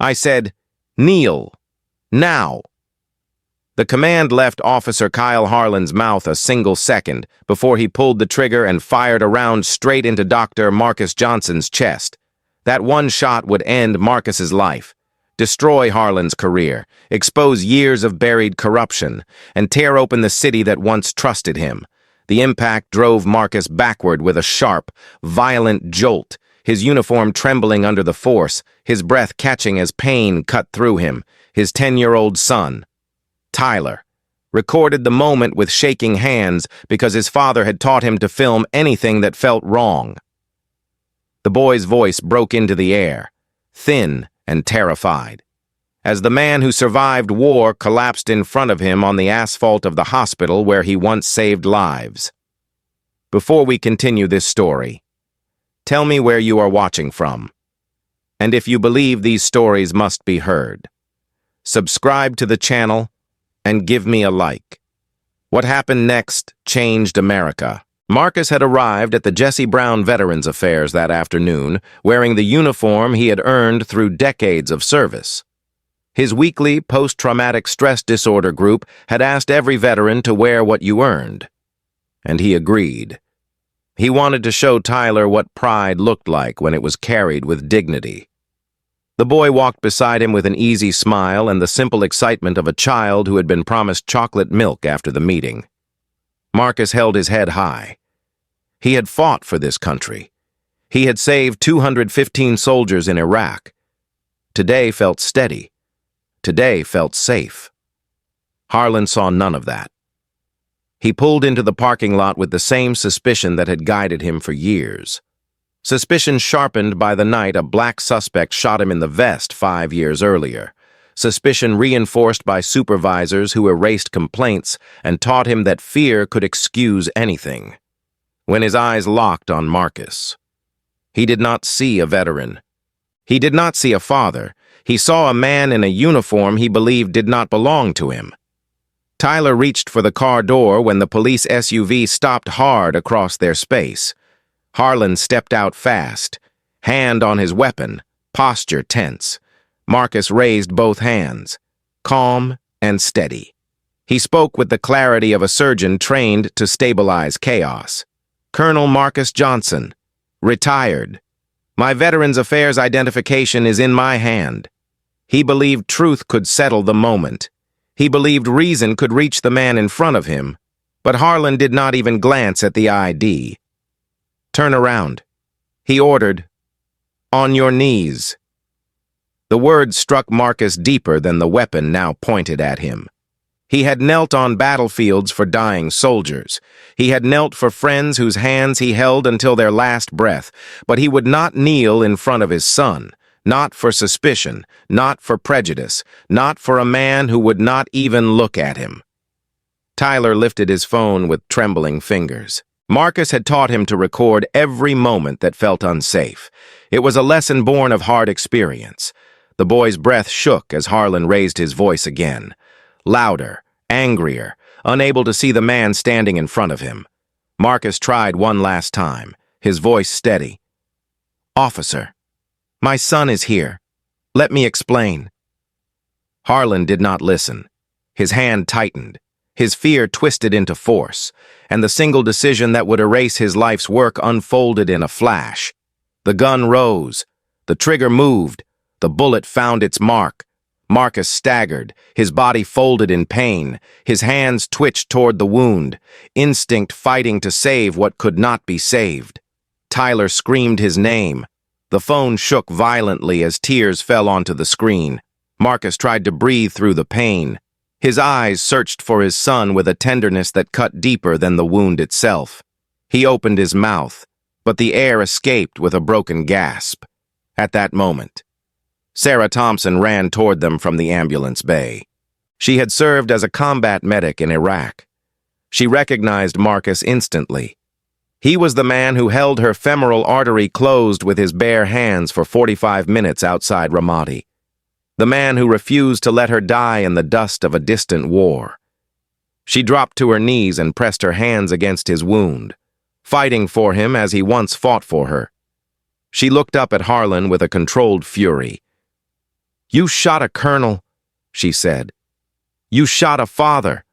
I said, "Kneel. Now." The command left Officer Kyle Harlan's mouth a single second before he pulled the trigger and fired a round straight into Dr. Marcus Johnson's chest. That one shot would end Marcus's life, destroy Harlan's career, expose years of buried corruption, and tear open the city that once trusted him. The impact drove Marcus backward with a sharp, violent jolt, his uniform trembling under the force, his breath catching as pain cut through him. His 10-year-old son, Tyler, recorded the moment with shaking hands because his father had taught him to film anything that felt wrong. The boy's voice broke into the air, thin and terrified, as the man who survived war collapsed in front of him on the asphalt of the hospital where he once saved lives. Before we continue this story, tell me where you are watching from, and if you believe these stories must be heard. Subscribe to the channel and give me a like. What happened next changed America. Marcus had arrived at the Jesse Brown Veterans Affairs that afternoon, wearing the uniform he had earned through decades of service. His weekly post-traumatic stress disorder group had asked every veteran to wear what you earned, and he agreed. He wanted to show Tyler what pride looked like when it was carried with dignity. The boy walked beside him with an easy smile and the simple excitement of a child who had been promised chocolate milk after the meeting. Marcus held his head high. He had fought for this country. He had saved 215 soldiers in Iraq. Today felt steady. Today felt safe. Harlan saw none of that. He pulled into the parking lot with the same suspicion that had guided him for years. Suspicion sharpened by the night a black suspect shot him in the vest 5 years earlier. Suspicion reinforced by supervisors who erased complaints and taught him that fear could excuse anything. When his eyes locked on Marcus, he did not see a veteran. He did not see a father. He saw a man in a uniform he believed did not belong to him. Tyler reached for the car door when the police SUV stopped hard across their space. Harlan stepped out fast, hand on his weapon, posture tense. Marcus raised both hands, calm and steady. He spoke with the clarity of a surgeon trained to stabilize chaos. "Colonel Marcus Johnson, retired. My Veterans Affairs identification is in my hand." He believed truth could settle the moment. He believed reason could reach the man in front of him, but Harlan did not even glance at the ID. "Turn around," he ordered. "On your knees." The words struck Marcus deeper than the weapon now pointed at him. He had knelt on battlefields for dying soldiers. He had knelt for friends whose hands he held until their last breath, but he would not kneel in front of his son, not for suspicion, not for prejudice, not for a man who would not even look at him. Tyler lifted his phone with trembling fingers. Marcus had taught him to record every moment that felt unsafe. It was a lesson born of hard experience. The boy's breath shook as Harlan raised his voice again. Louder, angrier, unable to see the man standing in front of him. Marcus tried one last time, his voice steady. "Officer, my son is here. Let me explain." Harlan did not listen. His hand tightened. His fear twisted into force, and the single decision that would erase his life's work unfolded in a flash. The gun rose. The trigger moved. The bullet found its mark. Marcus staggered, his body folded in pain, his hands twitched toward the wound, instinct fighting to save what could not be saved. Tyler screamed his name. The phone shook violently as tears fell onto the screen. Marcus tried to breathe through the pain. His eyes searched for his son with a tenderness that cut deeper than the wound itself. He opened his mouth, but the air escaped with a broken gasp. At that moment, Sarah Thompson ran toward them from the ambulance bay. She had served as a combat medic in Iraq. She recognized Marcus instantly. He was the man who held her femoral artery closed with his bare hands for 45 minutes outside Ramadi. The man who refused to let her die in the dust of a distant war. She dropped to her knees and pressed her hands against his wound, fighting for him as he once fought for her. She looked up at Harlan with a controlled fury. "You shot a colonel," she said. "You shot a father."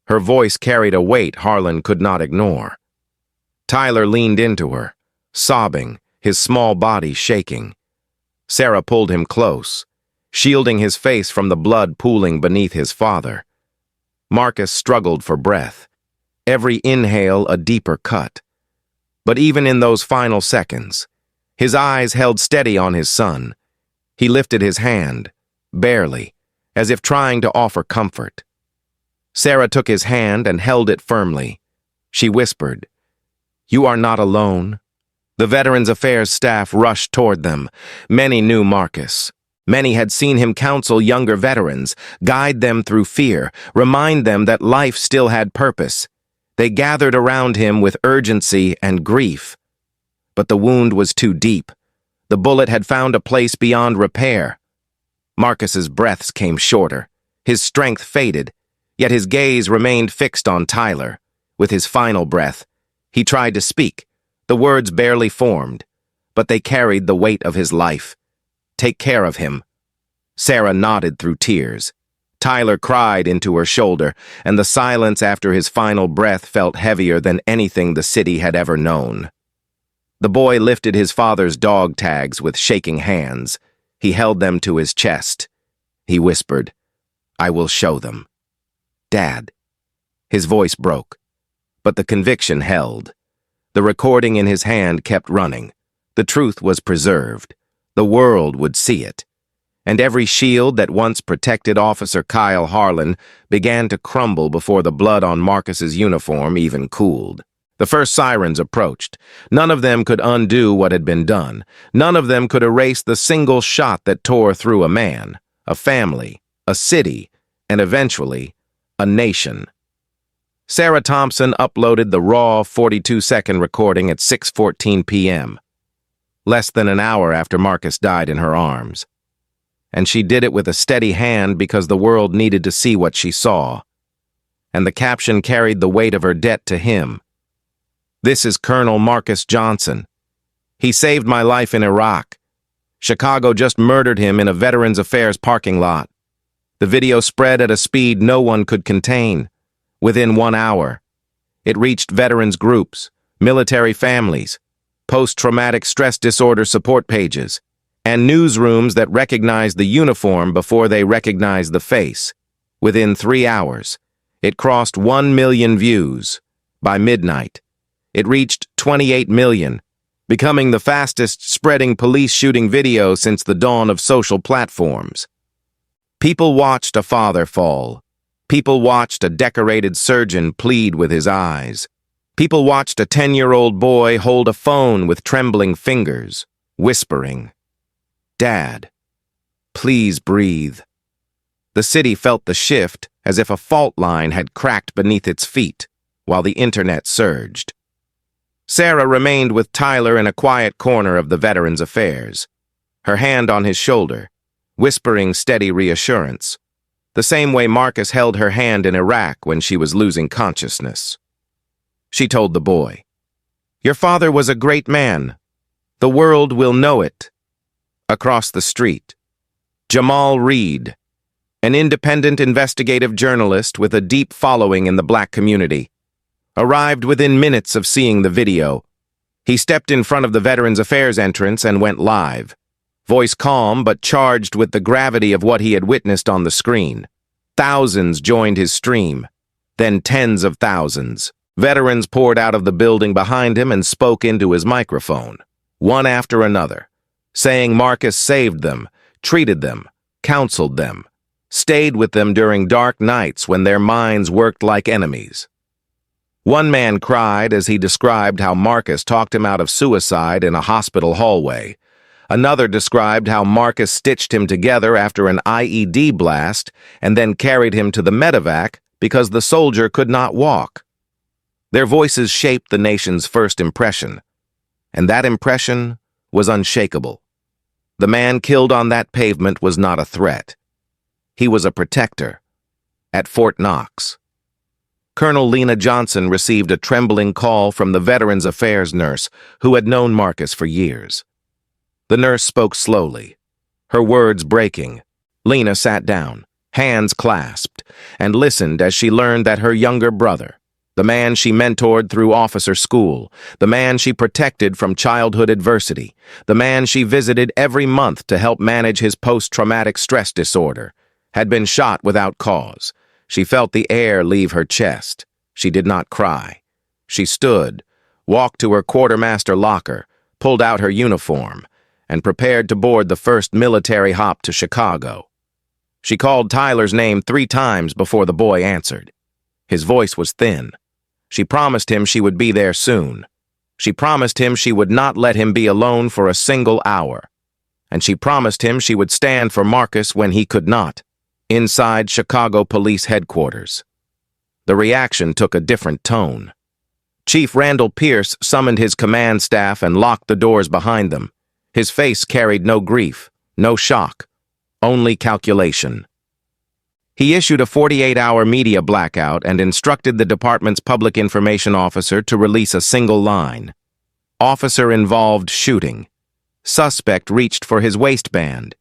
Her voice carried a weight Harlan could not ignore. Tyler leaned into her, sobbing, his small body shaking. Sarah pulled him close, shielding his face from the blood pooling beneath his father. Marcus struggled for breath, every inhale a deeper cut. But even in those final seconds, his eyes held steady on his son. He lifted his hand, barely, as if trying to offer comfort. Sarah took his hand and held it firmly. She whispered, "You are not alone." The Veterans Affairs staff rushed toward them. Many knew Marcus. Many had seen him counsel younger veterans, guide them through fear, remind them that life still had purpose. They gathered around him with urgency and grief. But the wound was too deep. The bullet had found a place beyond repair. Marcus's breaths came shorter. His strength faded, yet his gaze remained fixed on Tyler. With his final breath, he tried to speak. The words barely formed, but they carried the weight of his life. "Take care of him." Sarah nodded through tears. Tyler cried into her shoulder, and the silence after his final breath felt heavier than anything the city had ever known. The boy lifted his father's dog tags with shaking hands. He held them to his chest. He whispered, "I will show them." "Dad." His voice broke, but the conviction held. The recording in his hand kept running. The truth was preserved. The world would see it. And every shield that once protected Officer Kyle Harlan began to crumble before the blood on Marcus's uniform even cooled. The first sirens approached. None of them could undo what had been done. None of them could erase the single shot that tore through a man, a family, a city, and eventually, a nation. Sarah Thompson uploaded the raw 42-second recording at 6:14 p.m., less than an hour after Marcus died in her arms. And she did it with a steady hand because the world needed to see what she saw. And the caption carried the weight of her debt to him. "This is Colonel Marcus Johnson. He saved my life in Iraq. Chicago just murdered him in a Veterans Affairs parking lot." The video spread at a speed no one could contain. Within 1 hour, it reached veterans groups, military families, post-traumatic stress disorder support pages, and newsrooms that recognized the uniform before they recognized the face. Within 3 hours, it crossed 1 million views. By midnight, it reached 28 million, becoming the fastest-spreading police shooting video since the dawn of social platforms. People watched a father fall. People watched a decorated surgeon plead with his eyes. People watched a 10-year-old boy hold a phone with trembling fingers, whispering, "Dad, please breathe." The city felt the shift as if a fault line had cracked beneath its feet, while the internet surged. Sarah remained with Tyler in a quiet corner of the Veterans Affairs, her hand on his shoulder, whispering steady reassurance, the same way Marcus held her hand in Iraq when she was losing consciousness. She told the boy, "Your father was a great man. The world will know it." Across the street, Jamal Reed, an independent investigative journalist with a deep following in the black community, arrived within minutes of seeing the video. He stepped in front of the Veterans Affairs entrance and went live, voice calm but charged with the gravity of what he had witnessed on the screen. Thousands joined his stream, then tens of thousands. Veterans poured out of the building behind him and spoke into his microphone, one after another, saying Marcus saved them, treated them, counseled them, stayed with them during dark nights when their minds worked like enemies. One man cried as he described how Marcus talked him out of suicide in a hospital hallway. Another described how Marcus stitched him together after an IED blast and then carried him to the medevac because the soldier could not walk. Their voices shaped the nation's first impression, and that impression was unshakable. The man killed on that pavement was not a threat. He was a protector. At Fort Knox, Colonel Lena Johnson received a trembling call from the Veterans Affairs nurse who had known Marcus for years. The nurse spoke slowly, her words breaking. Lena sat down, hands clasped, and listened as she learned that her younger brother, the man she mentored through officer school, the man she protected from childhood adversity, the man she visited every month to help manage his post-traumatic stress disorder, had been shot without cause. She felt the air leave her chest. She did not cry. She stood, walked to her quartermaster locker, pulled out her uniform, and prepared to board the first military hop to Chicago. She called Tyler's name 3 times before the boy answered. His voice was thin. She promised him she would be there soon. She promised him she would not let him be alone for a single hour. And she promised him she would stand for Marcus when he could not, inside Chicago Police Headquarters. The reaction took a different tone. Chief Randall Pierce summoned his command staff and locked the doors behind them. His face carried no grief, no shock, only calculation. He issued a 48-hour media blackout and instructed the department's public information officer to release a single line. Officer involved shooting. Suspect reached for his waistband.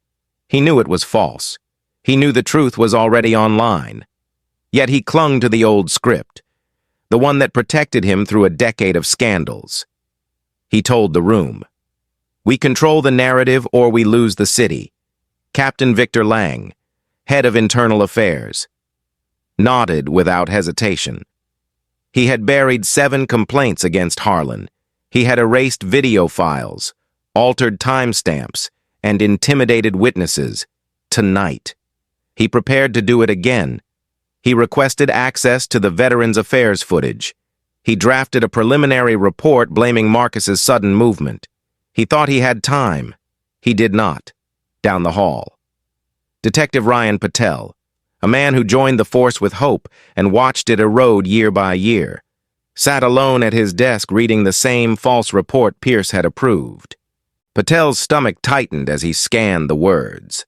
He knew it was false. He knew the truth was already online. Yet he clung to the old script, the one that protected him through a decade of scandals. He told the room, "We control the narrative or we lose the city." Captain Victor Lang, head of internal affairs, nodded without hesitation. He had buried 7 complaints against Harlan. He had erased video files, altered timestamps, and intimidated witnesses. Tonight, he prepared to do it again. He requested access to the Veterans Affairs footage. He drafted a preliminary report blaming Marcus's sudden movement. He thought he had time. He did not. Down the hall, Detective Ryan Patel, a man who joined the force with hope and watched it erode year by year, sat alone at his desk reading the same false report Pierce had approved. Patel's stomach tightened as he scanned the words.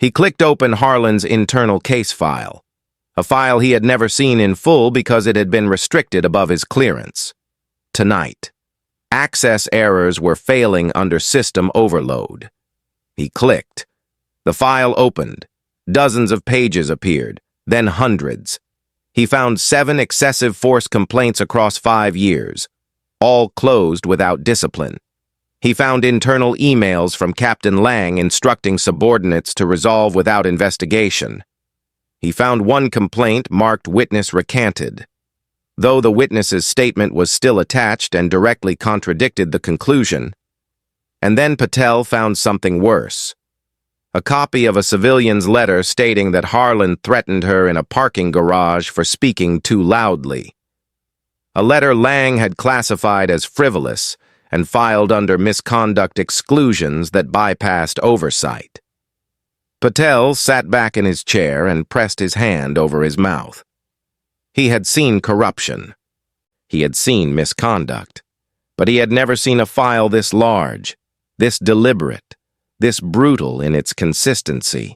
He clicked open Harlan's internal case file, a file he had never seen in full because it had been restricted above his clearance. Tonight, access errors were failing under system overload. He clicked. The file opened. Dozens of pages appeared, then hundreds. He found 7 excessive force complaints across 5 years, all closed without discipline. He found internal emails from Captain Lang instructing subordinates to resolve without investigation. He found 1 complaint marked witness recanted, though the witness's statement was still attached and directly contradicted the conclusion. And then Patel found something worse. A copy of a civilian's letter stating that Harlan threatened her in a parking garage for speaking too loudly. A letter Lang had classified as frivolous and filed under misconduct exclusions that bypassed oversight. Patel sat back in his chair and pressed his hand over his mouth. He had seen corruption. He had seen misconduct. But he had never seen a file this large, this deliberate, this brutal in its consistency.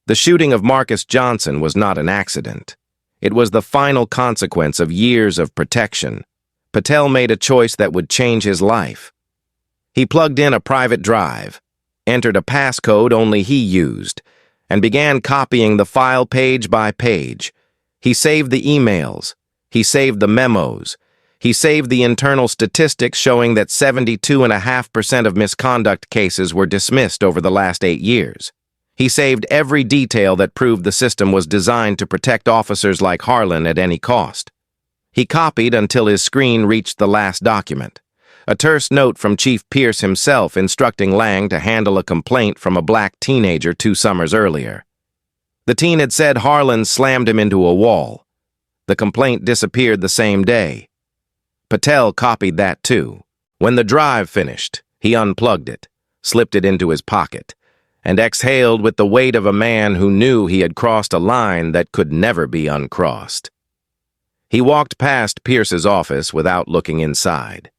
The shooting of Marcus Johnson was not an accident. It was the final consequence of years of protection. Patel made a choice that would change his life. He plugged in a private drive, entered a passcode only he used, and began copying the file page by page. He saved the emails. He saved the memos. He saved the internal statistics showing that 72.5% of misconduct cases were dismissed over the last 8 years. He saved every detail that proved the system was designed to protect officers like Harlan at any cost. He copied until his screen reached the last document, a terse note from Chief Pierce himself instructing Lang to handle a complaint from a black teenager 2 summers earlier. The teen had said Harlan slammed him into a wall. The complaint disappeared the same day. Patel copied that too. When the drive finished, he unplugged it, slipped it into his pocket, and exhaled with the weight of a man who knew he had crossed a line that could never be uncrossed. He walked past Pierce's office without looking inside.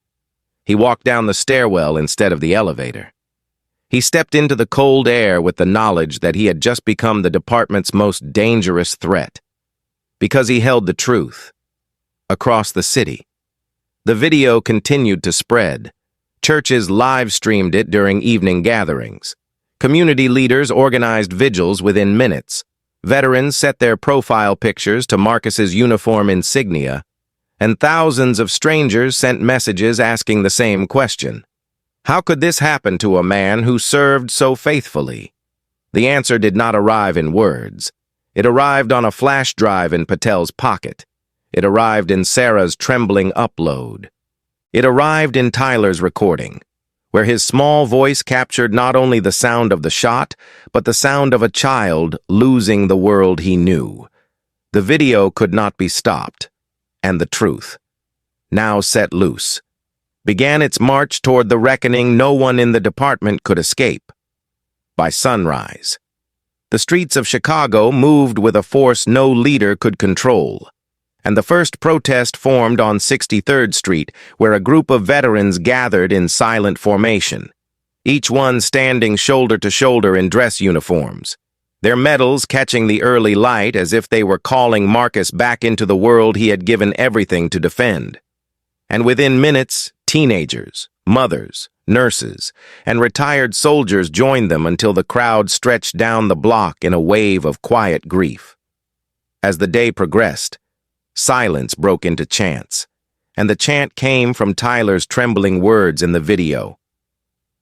He walked down the stairwell instead of the elevator. He stepped into the cold air with the knowledge that he had just become the department's most dangerous threat. Because he held the truth. Across the city. The video continued to spread. Churches live-streamed it during evening gatherings. Community leaders organized vigils within minutes. Veterans set their profile pictures to Marcus's uniform insignia, and thousands of strangers sent messages asking the same question. How could this happen to a man who served so faithfully? The answer did not arrive in words. It arrived on a flash drive in Patel's pocket. It arrived in Sarah's trembling upload. It arrived in Tyler's recording, where his small voice captured not only the sound of the shot, but the sound of a child losing the world he knew. The video could not be stopped, and the truth, now set loose, began its march toward the reckoning no one in the department could escape. By sunrise, the streets of Chicago moved with a force no leader could control, and the first protest formed on 63rd Street, where a group of veterans gathered in silent formation, each one standing shoulder to shoulder in dress uniforms, their medals catching the early light as if they were calling Marcus back into the world he had given everything to defend. And within minutes, teenagers, mothers, nurses, and retired soldiers joined them until the crowd stretched down the block in a wave of quiet grief. As the day progressed, silence broke into chants, and the chant came from Tyler's trembling words in the video.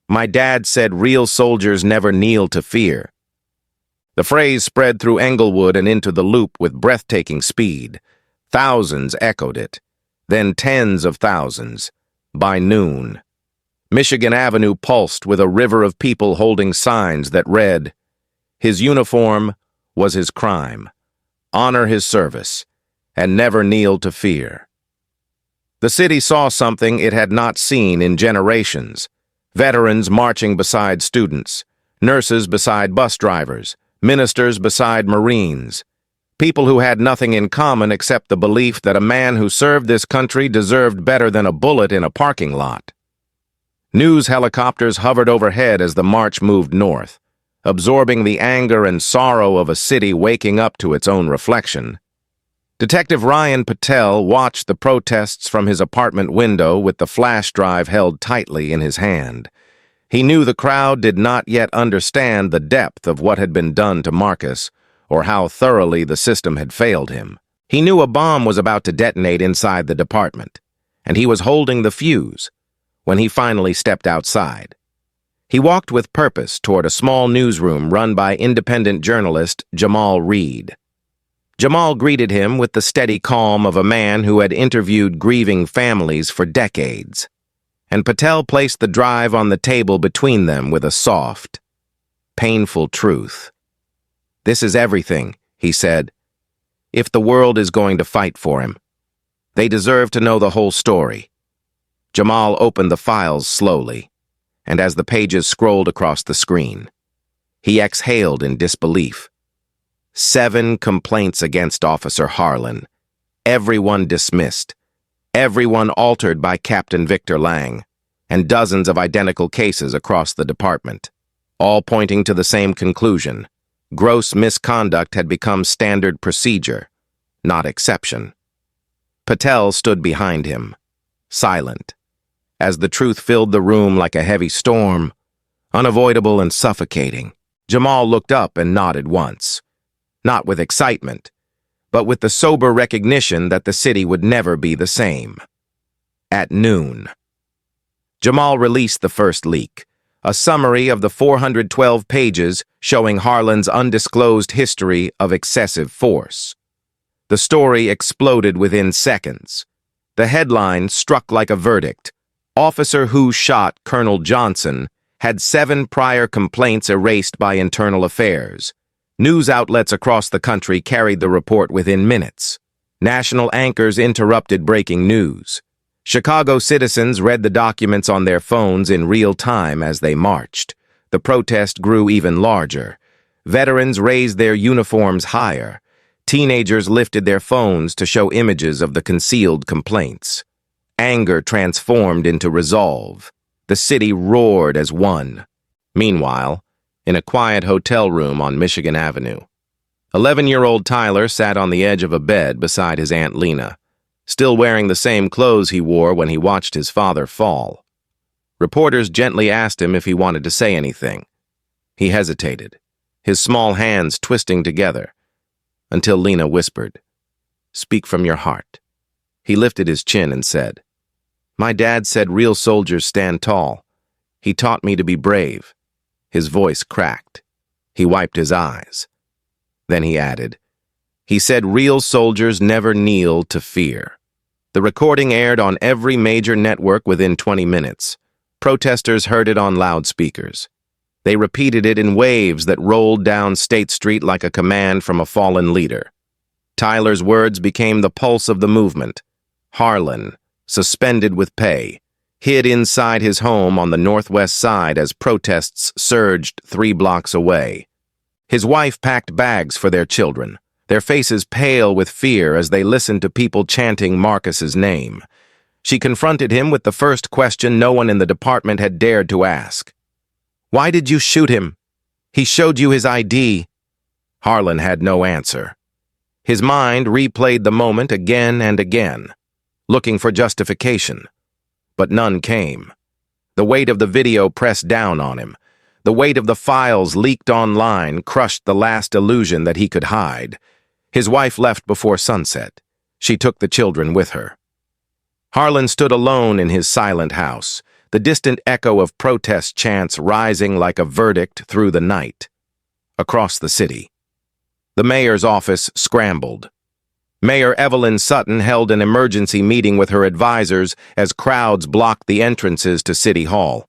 "My dad said real soldiers never kneel to fear." The phrase spread through Englewood and into the Loop with breathtaking speed. Thousands echoed it, then tens of thousands. By noon, Michigan Avenue pulsed with a river of people holding signs that read, "His uniform was his crime. Honor his service, and never kneel to fear." The city saw something it had not seen in generations. Veterans marching beside students, nurses beside bus drivers, ministers beside Marines, people who had nothing in common except the belief that a man who served this country deserved better than a bullet in a parking lot. News helicopters hovered overhead as the march moved north, absorbing the anger and sorrow of a city waking up to its own reflection. Detective Ryan Patel watched the protests from his apartment window with the flash drive held tightly in his hand. He knew the crowd did not yet understand the depth of what had been done to Marcus, or how thoroughly the system had failed him. He knew a bomb was about to detonate inside the department, and he was holding the fuse when he finally stepped outside. He walked with purpose toward a small newsroom run by independent journalist Jamal Reed. Jamal greeted him with the steady calm of a man who had interviewed grieving families for decades, and Patel placed the drive on the table between them with a soft, painful truth. "This is everything," he said. "If the world is going to fight for him, they deserve to know the whole story." Jamal opened the files slowly, and as the pages scrolled across the screen, he exhaled in disbelief. 7 complaints against Officer Harlan, everyone dismissed, everyone altered by Captain Victor Lang, and dozens of identical cases across the department, all pointing to the same conclusion. Gross misconduct had become standard procedure, not exception. Patel stood behind him, silent, as the truth filled the room like a heavy storm, unavoidable and suffocating. Jamal looked up and nodded once, not with excitement, but with the sober recognition that the city would never be the same. At noon, Jamal released the first leak, a summary of the 412 pages showing Harlan's undisclosed history of excessive force. The story exploded within seconds. The headline struck like a verdict. Officer who shot Colonel Johnson had 7 prior complaints erased by Internal Affairs. News outlets across the country carried the report within minutes. National anchors interrupted breaking news. Chicago citizens read the documents on their phones in real time as they marched. The protest grew even larger. Veterans raised their uniforms higher. Teenagers lifted their phones to show images of the concealed complaints. Anger transformed into resolve. The city roared as one. Meanwhile, in a quiet hotel room on Michigan Avenue, 11-year-old Tyler sat on the edge of a bed beside his Aunt Lena, still wearing the same clothes he wore when he watched his father fall. Reporters gently asked him if he wanted to say anything. He hesitated, his small hands twisting together, until Lena whispered, "Speak from your heart." He lifted his chin and said, "My dad said real soldiers stand tall. He taught me to be brave." His voice cracked. He wiped his eyes. Then he added, "He said real soldiers never kneel to fear." The recording aired on every major network within 20 minutes. Protesters heard it on loudspeakers. They repeated it in waves that rolled down State Street like a command from a fallen leader. Tyler's words became the pulse of the movement. Harlan, suspended with pay, hid inside his home on the northwest side as protests surged 3 blocks away. His wife packed bags for their children, their faces pale with fear as they listened to people chanting Marcus's name. She confronted him with the first question no one in the department had dared to ask. "Why did you shoot him? He showed you his ID." Harlan had no answer. His mind replayed the moment again and again, looking for justification. But none came. The weight of the video pressed down on him. The weight of the files leaked online crushed the last illusion that he could hide. His wife left before sunset. She took the children with her. Harlan stood alone in his silent house, the distant echo of protest chants rising like a verdict through the night. Across the city, the mayor's office scrambled. Mayor Evelyn Sutton held an emergency meeting with her advisors as crowds blocked the entrances to City Hall.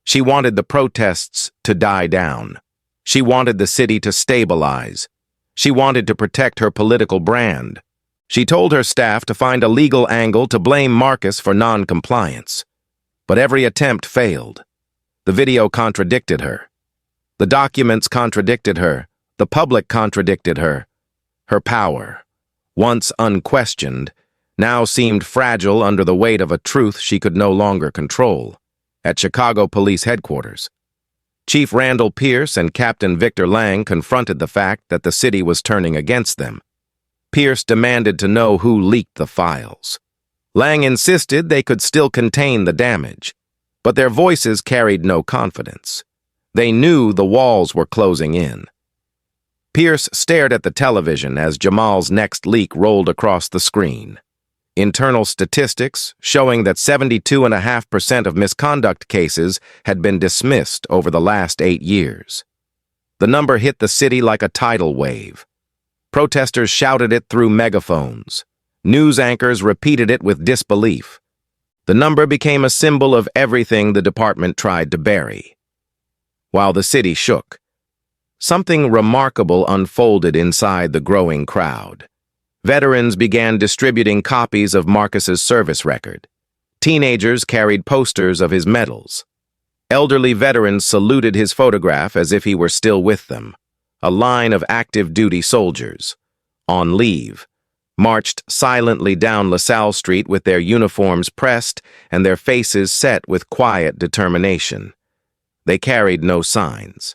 She wanted the protests to die down. She wanted the city to stabilize. She wanted to protect her political brand. She told her staff to find a legal angle to blame Marcus for non-compliance. But every attempt failed. The video contradicted her. The documents contradicted her. The public contradicted her. Her power, once unquestioned, now seemed fragile under the weight of a truth she could no longer control. At Chicago Police Headquarters, Chief Randall Pierce and Captain Victor Lang confronted the fact that the city was turning against them. Pierce demanded to know who leaked the files. Lang insisted they could still contain the damage, but their voices carried no confidence. They knew the walls were closing in. Pierce stared at the television as Jamal's next leak rolled across the screen. Internal statistics showing that 72.5% of misconduct cases had been dismissed over the last 8 years. The number hit the city like a tidal wave. Protesters shouted it through megaphones. News anchors repeated it with disbelief. The number became a symbol of everything the department tried to bury. While the city shook, something remarkable unfolded inside the growing crowd. Veterans began distributing copies of Marcus's service record. Teenagers carried posters of his medals. Elderly veterans saluted his photograph as if he were still with them. A line of active duty soldiers, on leave, marched silently down LaSalle Street with their uniforms pressed and their faces set with quiet determination. They carried no signs.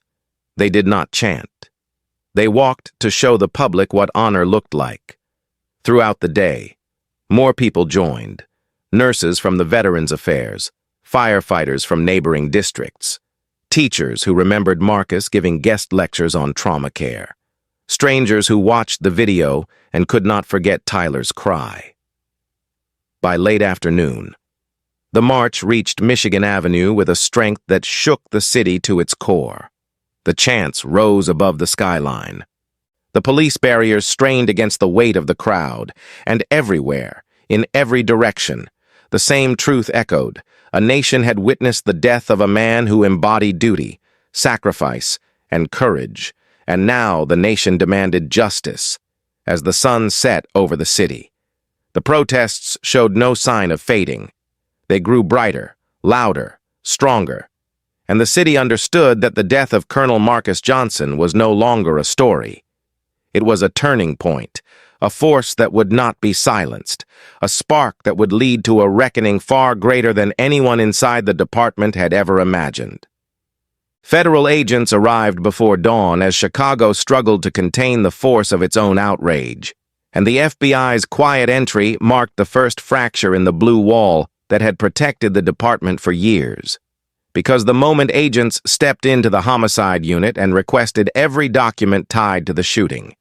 They did not chant. They walked to show the public what honor looked like. Throughout the day, more people joined. Nurses from the Veterans Affairs, firefighters from neighboring districts, teachers who remembered Marcus giving guest lectures on trauma care, strangers who watched the video and could not forget Tyler's cry. By late afternoon, the march reached Michigan Avenue with a strength that shook the city to its core. The chants rose above the skyline. The police barriers strained against the weight of the crowd, and everywhere, in every direction, the same truth echoed. A nation had witnessed the death of a man who embodied duty, sacrifice, and courage, and now the nation demanded justice. As the sun set over the city, the protests showed no sign of fading. They grew brighter, louder, stronger, and the city understood that the death of Colonel Marcus Johnson was no longer a story. It was a turning point, a force that would not be silenced, a spark that would lead to a reckoning far greater than anyone inside the department had ever imagined. Federal agents arrived before dawn as Chicago struggled to contain the force of its own outrage, and the FBI's quiet entry marked the first fracture in the blue wall that had protected the department for years. because the moment agents stepped into the homicide unit and requested every document tied to the shooting.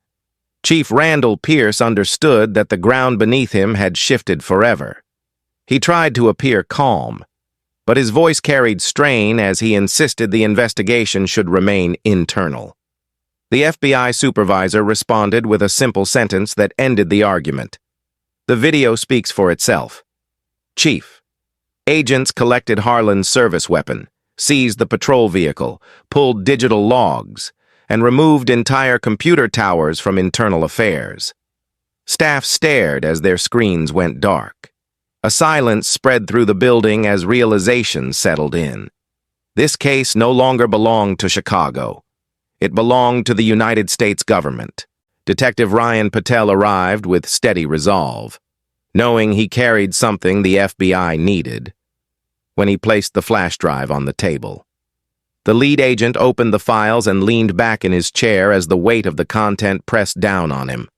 Chief Randall Pierce understood that the ground beneath him had shifted forever. He tried to appear calm, but his voice carried strain as he insisted the investigation should remain internal. The FBI supervisor responded with a simple sentence that ended the argument. The video speaks for itself. Chief, agents collected Harlan's service weapon, seized the patrol vehicle, pulled digital logs, and removed entire computer towers from internal affairs. Staff stared as their screens went dark. A silence spread through the building as realization settled in. This case no longer belonged to Chicago. It belonged to the United States government. Detective Ryan Patel arrived with steady resolve, knowing he carried something the FBI needed. When he placed the flash drive on the table, the lead agent opened the files and leaned back in his chair as the weight of the content pressed down on him.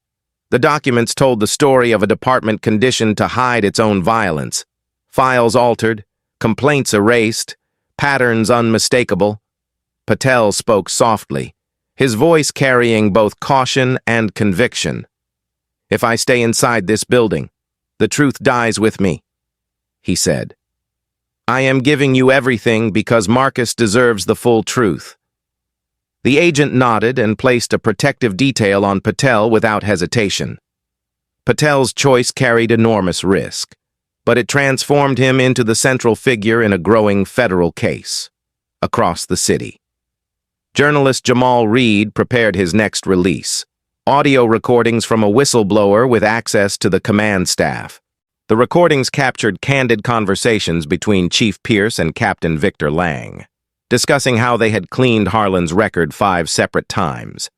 The documents told the story of a department conditioned to hide its own violence. Files altered, complaints erased, patterns unmistakable. Patel spoke softly, his voice carrying both caution and conviction. "If I stay inside this building, the truth dies with me," he said. "I am giving you everything because Marcus deserves the full truth." The agent nodded and placed a protective detail on Patel without hesitation. Patel's choice carried enormous risk, but it transformed him into the central figure in a growing federal case across the city. Journalist Jamal Reed prepared his next release, audio recordings from a whistleblower with access to the command staff. The recordings captured candid conversations between Chief Pierce and Captain Victor Lang, discussing how they had cleaned Harlan's record 5 separate times.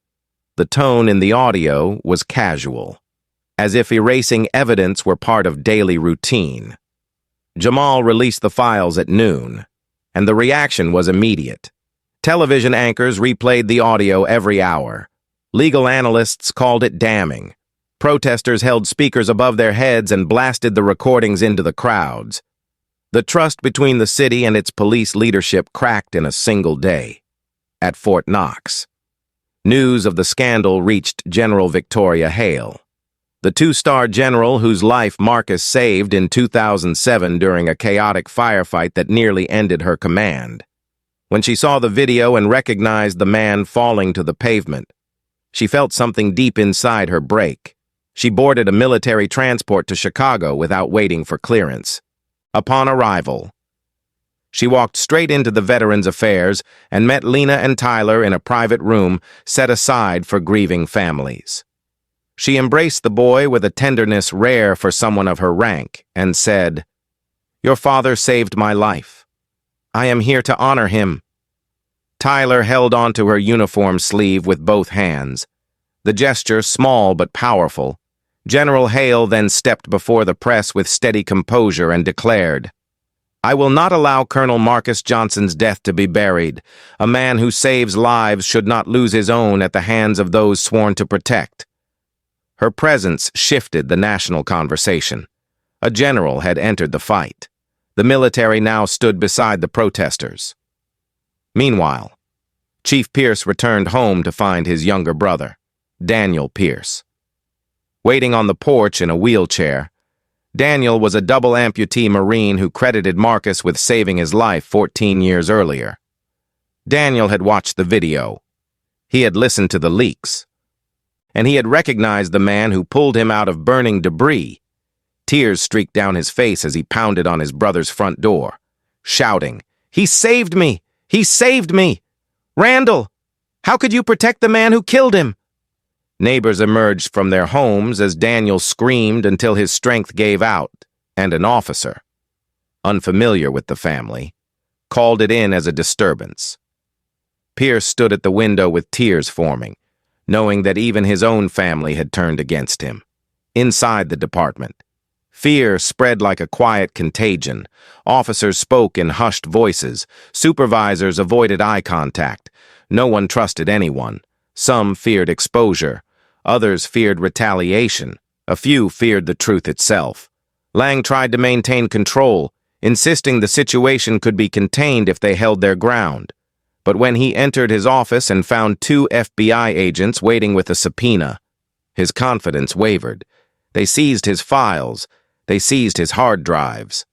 The tone in the audio was casual, as if erasing evidence were part of daily routine. Jamal released the files at noon, and the reaction was immediate. Television anchors replayed the audio every hour. Legal analysts called it damning. Protesters held speakers above their heads and blasted the recordings into the crowds. The trust between the city and its police leadership cracked in a single day. At Fort Knox, news of the scandal reached General Victoria Hale, the 2-star general whose life Marcus saved in 2007 during a chaotic firefight that nearly ended her command. When she saw the video and recognized the man falling to the pavement, she felt something deep inside her break. She boarded a military transport to Chicago without waiting for clearance. Upon arrival, she walked straight into the Veterans Affairs and met Lena and Tyler in a private room set aside for grieving families. She embraced the boy with a tenderness rare for someone of her rank and said, "Your father saved my life. I am here to honor him." Tyler held onto her uniform sleeve with both hands. The gesture small but powerful. General Hale then stepped before the press with steady composure and declared, "I will not allow Colonel Marcus Johnson's death to be buried. A man who saves lives should not lose his own at the hands of those sworn to protect." Her presence shifted the national conversation. A general had entered the fight. The military now stood beside the protesters. Meanwhile, Chief Pierce returned home to find his younger brother, Daniel Pierce. Waiting on the porch in a wheelchair, Daniel was a double amputee Marine who credited Marcus with saving his life 14 years earlier. Daniel had watched the video. He had listened to the leaks. And he had recognized the man who pulled him out of burning debris. Tears streaked down his face as he pounded on his brother's front door, shouting, "He saved me! He saved me! Randall, how could you protect the man who killed him?" Neighbors emerged from their homes as Daniel screamed until his strength gave out, and an officer, unfamiliar with the family, called it in as a disturbance. Pierce stood at the window with tears forming, knowing that even his own family had turned against him. Inside the department, fear spread like a quiet contagion. Officers spoke in hushed voices. Supervisors avoided eye contact. No one trusted anyone. Some feared exposure. Others feared retaliation. A few feared the truth itself. Lang tried to maintain control. insisting the situation could be contained if they held their ground. But when he entered his office and found 2 FBI agents waiting with a subpoena, his confidence wavered. They seized his files. They seized his hard drives.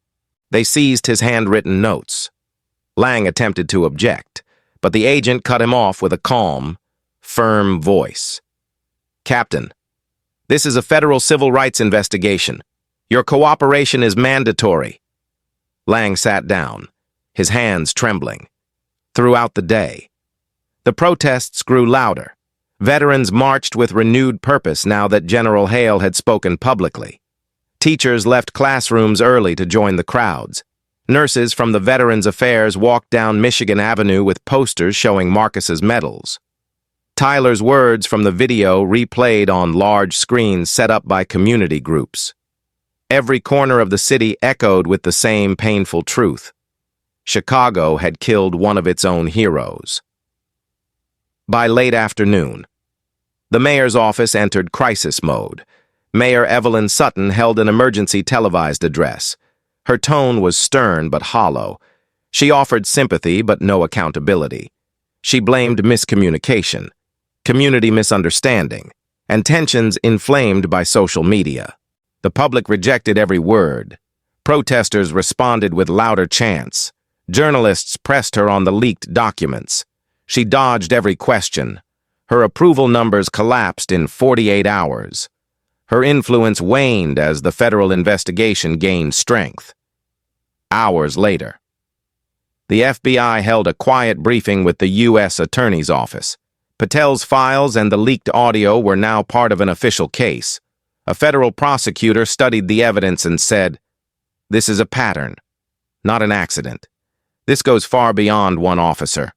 They seized his handwritten notes. Lang attempted to object, but the agent cut him off with a calm, firm voice. "Captain, this is a federal civil rights investigation. Your cooperation is mandatory." Lang sat down, his hands trembling. Throughout the day, the protests grew louder. Veterans marched with renewed purpose now that General Hale had spoken publicly. Teachers left classrooms early to join the crowds. Nurses from the Veterans Affairs walked down Michigan Avenue with posters showing Marcus's medals. Tyler's words from the video replayed on large screens set up by community groups. Every corner of the city echoed with the same painful truth. Chicago had killed one of its own heroes. By late afternoon, the mayor's office entered crisis mode. Mayor Evelyn Sutton held an emergency televised address. Her tone was stern but hollow. She offered sympathy but no accountability. She blamed miscommunication, community misunderstanding, and tensions inflamed by social media. The public rejected every word. Protesters responded with louder chants. Journalists pressed her on the leaked documents. She dodged every question. Her approval numbers collapsed in 48 hours. Her influence waned as the federal investigation gained strength. Hours later, the FBI held a quiet briefing with the U.S. Attorney's Office. Patel's files and the leaked audio were now part of an official case. A federal prosecutor studied the evidence and said, "This is a pattern, not an accident. This goes far beyond one officer."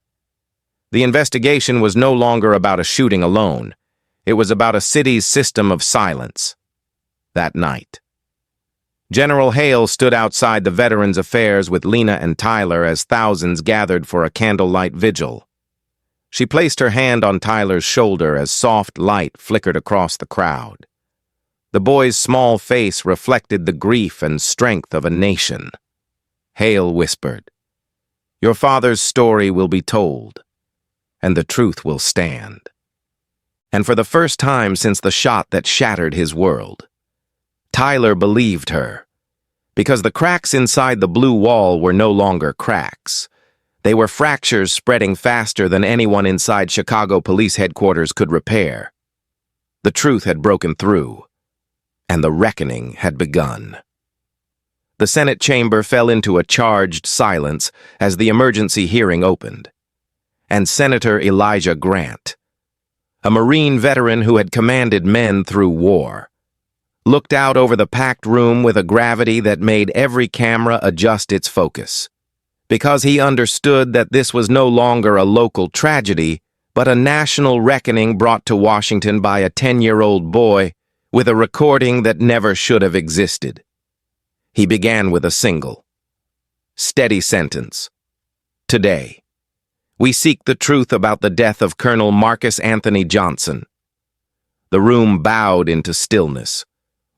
The investigation was no longer about a shooting alone. It was about a city's system of silence. That night, General Hale stood outside the Veterans Affairs with Lena and Tyler as thousands gathered for a candlelight vigil. She placed her hand on Tyler's shoulder as soft light flickered across the crowd. The boy's small face reflected the grief and strength of a nation. Hale whispered, "Your father's story will be told, and the truth will stand." And for the first time since the shot that shattered his world, Tyler believed her, because the cracks inside the blue wall were no longer cracks. They were fractures spreading faster than anyone inside Chicago Police Headquarters could repair. The truth had broken through, and the reckoning had begun. The Senate chamber fell into a charged silence as the emergency hearing opened. And Senator Elijah Grant, a Marine veteran who had commanded men through war, looked out over the packed room with a gravity that made every camera adjust its focus, because he understood that this was no longer a local tragedy, but a national reckoning brought to Washington by a 10-year-old boy with a recording that never should have existed. He began with a single, steady sentence. "Today, we seek the truth about the death of Colonel Marcus Anthony Johnson." The room bowed into stillness.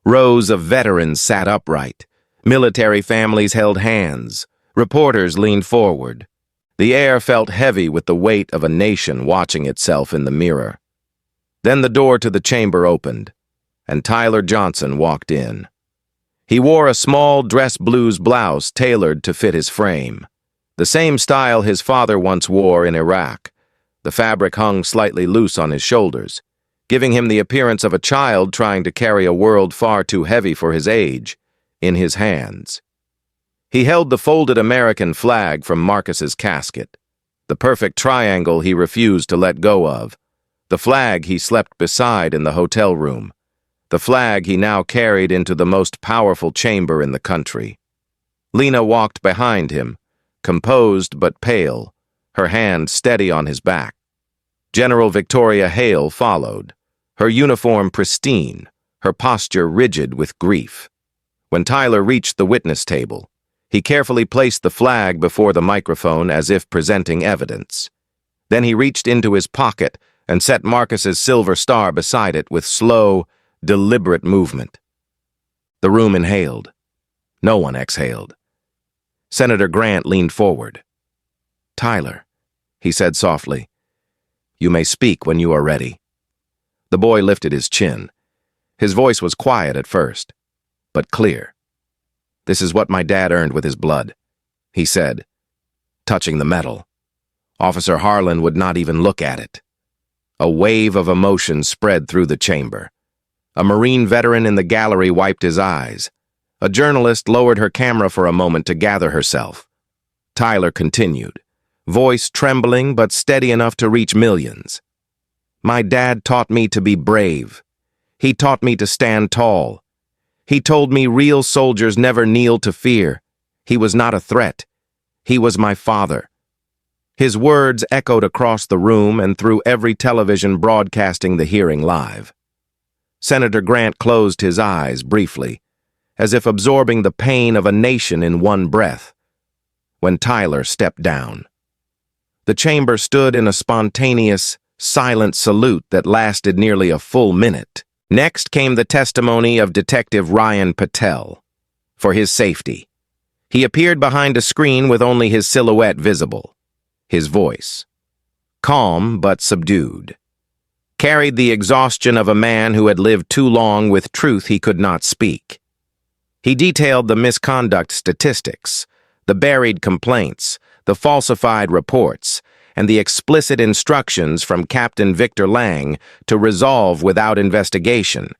Rows of veterans sat upright. Military families held hands. Reporters leaned forward. The air felt heavy with the weight of a nation watching itself in the mirror. Then the door to the chamber opened, and Tyler Johnson walked in. He wore a small dress blues blouse tailored to fit his frame, the same style his father once wore in Iraq. The fabric hung slightly loose on his shoulders, giving him the appearance of a child trying to carry a world far too heavy for his age in his hands. He held the folded American flag from Marcus's casket, the perfect triangle he refused to let go of, the flag he slept beside in the hotel room, the flag he now carried into the most powerful chamber in the country. Lena walked behind him, composed but pale, her hand steady on his back. General Victoria Hale followed, her uniform pristine, her posture rigid with grief. When Tyler reached the witness table, he carefully placed the flag before the microphone as if presenting evidence. Then he reached into his pocket and set Marcus's silver star beside it with slow, deliberate movement. The room inhaled. No one exhaled. Senator Grant leaned forward. "Tyler," he said softly, "you may speak when you are ready." The boy lifted his chin. His voice was quiet at first, but clear. "This is what my dad earned with his blood," he said, touching the metal. Officer Harlan would not even look at it. A wave of emotion spread through the chamber. A Marine veteran in the gallery wiped his eyes. A journalist lowered her camera for a moment to gather herself. Tyler continued, voice trembling but steady enough to reach millions. "My dad taught me to be brave. He taught me to stand tall. He told me real soldiers never kneel to fear. He was not a threat. He was my father." His words echoed across the room and through every television broadcasting the hearing live. Senator Grant closed his eyes briefly, as if absorbing the pain of a nation in one breath, when Tyler stepped down. The chamber stood in a spontaneous, silent salute that lasted nearly a full minute. Next came the testimony of Detective Ryan Patel. For his safety, he appeared behind a screen with only his silhouette visible. His voice, calm but subdued, carried the exhaustion of a man who had lived too long with truth he could not speak. He detailed the misconduct statistics, the buried complaints, the falsified reports, and the explicit instructions from Captain Victor Lang to resolve without investigation.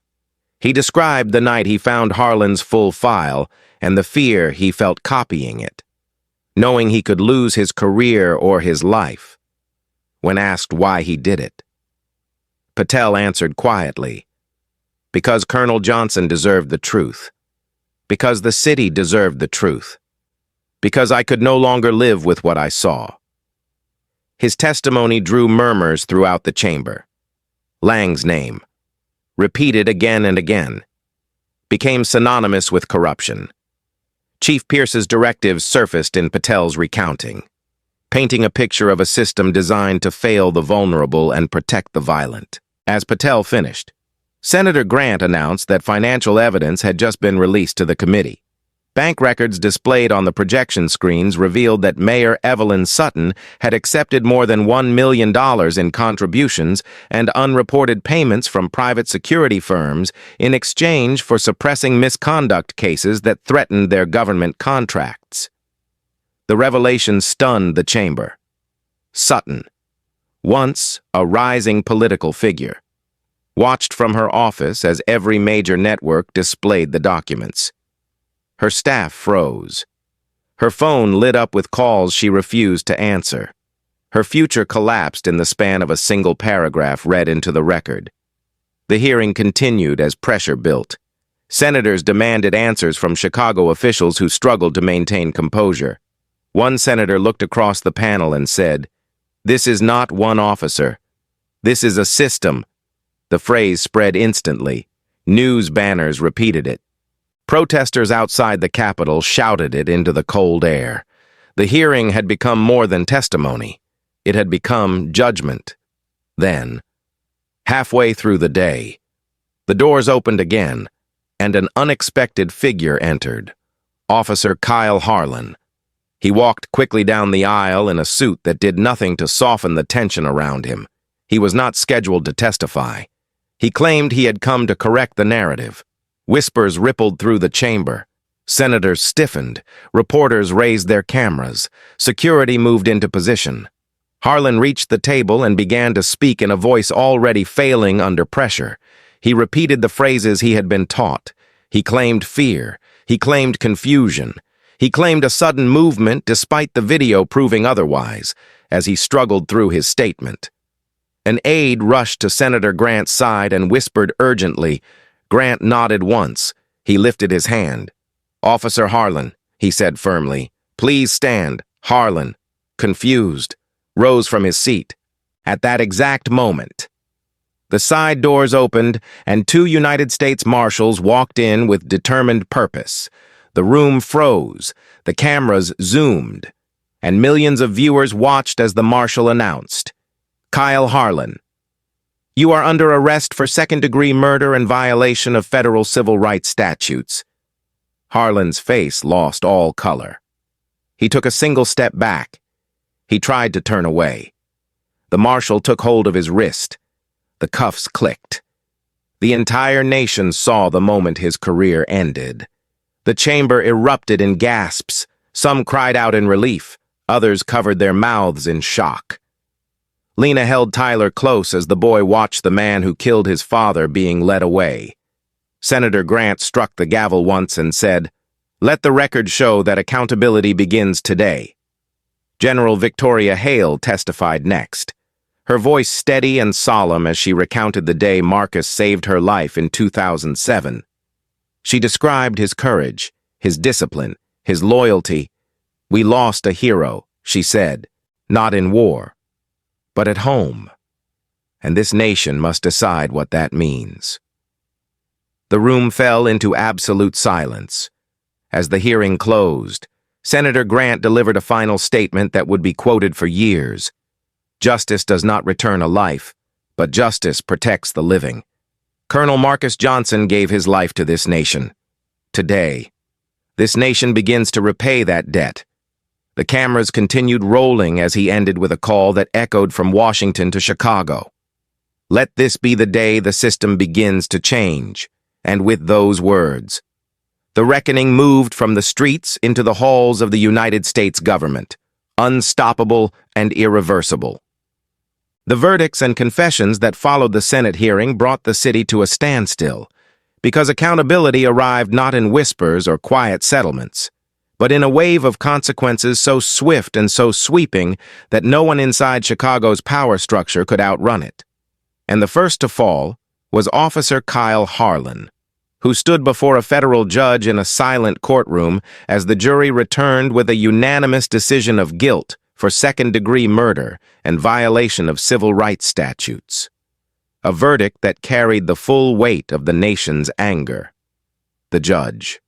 He described the night he found Harlan's full file and the fear he felt copying it, knowing he could lose his career or his life. When asked why he did it, Patel answered quietly, "Because Colonel Johnson deserved the truth. Because the city deserved the truth. Because I could no longer live with what I saw." His testimony drew murmurs throughout the chamber. Lang's name, repeated again and again, became synonymous with corruption. Chief Pierce's directives surfaced in Patel's recounting, painting a picture of a system designed to fail the vulnerable and protect the violent. As Patel finished, Senator Grant announced that financial evidence had just been released to the committee. Bank records displayed on the projection screens revealed that Mayor Evelyn Sutton had accepted more than $1 million in contributions and unreported payments from private security firms in exchange for suppressing misconduct cases that threatened their government contracts. The revelation stunned the chamber. Sutton, once a rising political figure, watched from her office as every major network displayed the documents. Her staff froze. Her phone lit up with calls she refused to answer. Her future collapsed in the span of a single paragraph read into the record. The hearing continued as pressure built. Senators demanded answers from Chicago officials who struggled to maintain composure. One senator looked across the panel and said, "This is not one officer. This is a system." The phrase spread instantly. News banners repeated it. Protesters outside the Capitol shouted it into the cold air. The hearing had become more than testimony. It had become judgment. Then, halfway through the day, the doors opened again, and an unexpected figure entered. Officer Kyle Harlan. He walked quickly down the aisle in a suit that did nothing to soften the tension around him. He was not scheduled to testify. He claimed he had come to correct the narrative. Whispers rippled through the chamber. Senators stiffened. Reporters raised their cameras. Security moved into position. Harlan reached the table and began to speak in a voice already failing under pressure. He repeated the phrases he had been taught. He claimed fear. He claimed confusion. He claimed a sudden movement despite the video proving otherwise, as he struggled through his statement. An aide rushed to Senator Grant's side and whispered urgently. Grant nodded once. He lifted his hand. "Officer Harlan," he said firmly, "please stand." Harlan, confused, rose from his seat. At that exact moment, the side doors opened and two United States Marshals walked in with determined purpose. The room froze, the cameras zoomed, and millions of viewers watched as the Marshal announced, "Kyle Harlan, you are under arrest for second-degree murder and violation of federal civil rights statutes." Harlan's face lost all color. He took a single step back. He tried to turn away. The marshal took hold of his wrist. The cuffs clicked. The entire nation saw the moment his career ended. The chamber erupted in gasps. Some cried out in relief. Others covered their mouths in shock. Lena held Tyler close as the boy watched the man who killed his father being led away. Senator Grant struck the gavel once and said, "Let the record show that accountability begins today." General Victoria Hale testified next, her voice steady and solemn as she recounted the day Marcus saved her life in 2007. She described his courage, his discipline, his loyalty. "We lost a hero," she said, "not in war, but at home. And this nation must decide what that means." The room fell into absolute silence. As the hearing closed, Senator Grant delivered a final statement that would be quoted for years. "Justice does not return a life, but justice protects the living." Colonel Marcus Johnson gave his life to this nation. Today, this nation begins to repay that debt. The cameras continued rolling as he ended with a call that echoed from Washington to Chicago. Let this be the day the system begins to change. And with those words, the reckoning moved from the streets into the halls of the United States government, unstoppable and irreversible. The verdicts and confessions that followed the Senate hearing brought the city to a standstill, because accountability arrived not in whispers or quiet settlements, but in a wave of consequences so swift and so sweeping that no one inside Chicago's power structure could outrun it. And the first to fall was Officer Kyle Harlan, who stood before a federal judge in a silent courtroom as the jury returned with a unanimous decision of guilt for second-degree murder and violation of civil rights statutes. A verdict that carried the full weight of the nation's anger. The judge,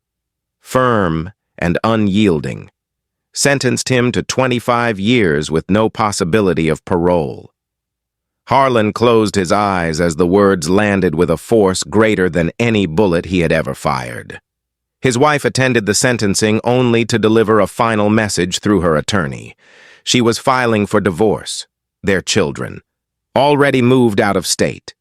firm and unyielding, sentenced him to 25 years with no possibility of parole. Harlan closed his eyes as the words landed with a force greater than any bullet he had ever fired. His wife attended the sentencing only to deliver a final message through her attorney. She was filing for divorce. Their children, already moved out of state,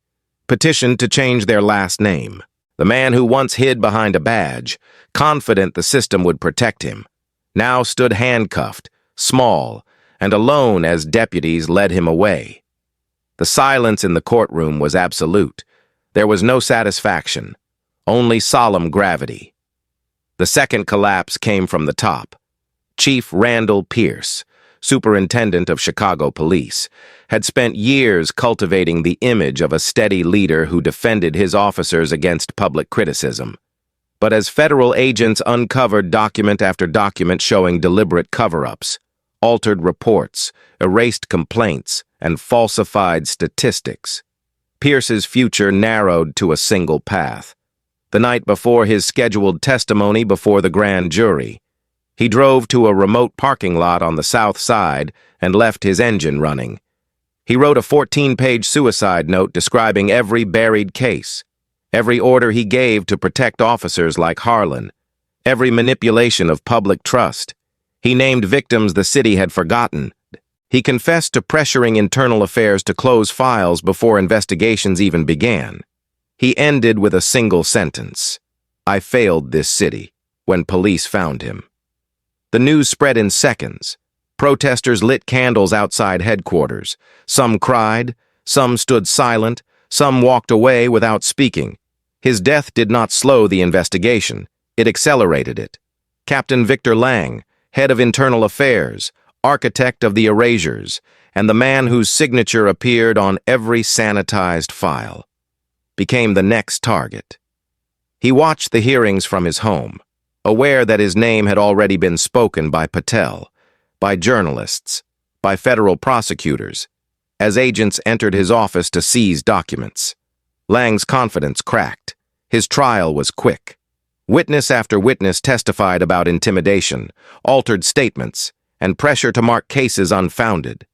petitioned to change their last name. The man who once hid behind a badge, confident the system would protect him, now stood handcuffed, small, and alone as deputies led him away. The silence in the courtroom was absolute. There was no satisfaction, only solemn gravity. The second collapse came from the top. Chief Randall Pierce, superintendent of Chicago Police, had spent years cultivating the image of a steady leader who defended his officers against public criticism. But as federal agents uncovered document after document showing deliberate cover-ups, altered reports, erased complaints, and falsified statistics, Pierce's future narrowed to a single path. The night before his scheduled testimony before the grand jury, he drove to a remote parking lot on the south side and left his engine running. He wrote a 14-page suicide note describing every buried case, every order he gave to protect officers like Harlan, every manipulation of public trust. He named victims the city had forgotten. He confessed to pressuring internal affairs to close files before investigations even began. He ended with a single sentence: "I failed this city," when police found him. The news spread in seconds. Protesters lit candles outside headquarters. Some cried, some stood silent, some walked away without speaking. His death did not slow the investigation. It accelerated it. Captain Victor Lang, head of internal affairs, architect of the erasures, and the man whose signature appeared on every sanitized file, became the next target. He watched the hearings from his home, aware that his name had already been spoken by Patel, by journalists, by federal prosecutors, as agents entered his office to seize documents. Lang's confidence cracked. His trial was quick. Witness after witness testified about intimidation, altered statements, and pressure to mark cases unfounded.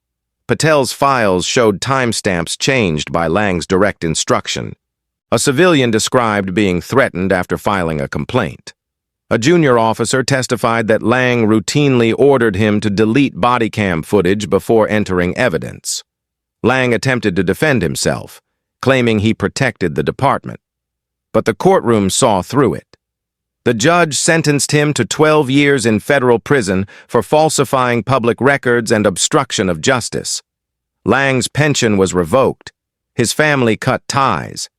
Patel's files showed timestamps changed by Lang's direct instruction. A civilian described being threatened after filing a complaint. A junior officer testified that Lang routinely ordered him to delete body cam footage before entering evidence. Lang attempted to defend himself, claiming he protected the department. But the courtroom saw through it. The judge sentenced him to 12 years in federal prison for falsifying public records and obstruction of justice. Lang's pension was revoked. His family cut ties.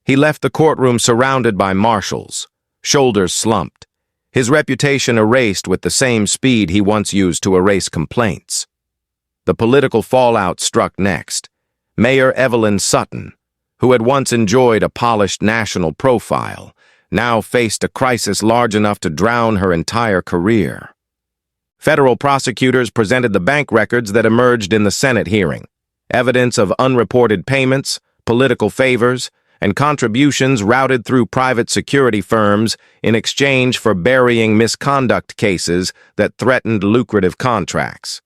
He left the courtroom surrounded by marshals, shoulders slumped, his reputation erased with the same speed he once used to erase complaints. The political fallout struck next. Mayor Evelyn Sutton, who had once enjoyed a polished national profile, now faced a crisis large enough to drown her entire career. Federal prosecutors presented the bank records that emerged in the Senate hearing, evidence of unreported payments, political favors, and contributions routed through private security firms in exchange for burying misconduct cases that threatened lucrative contracts.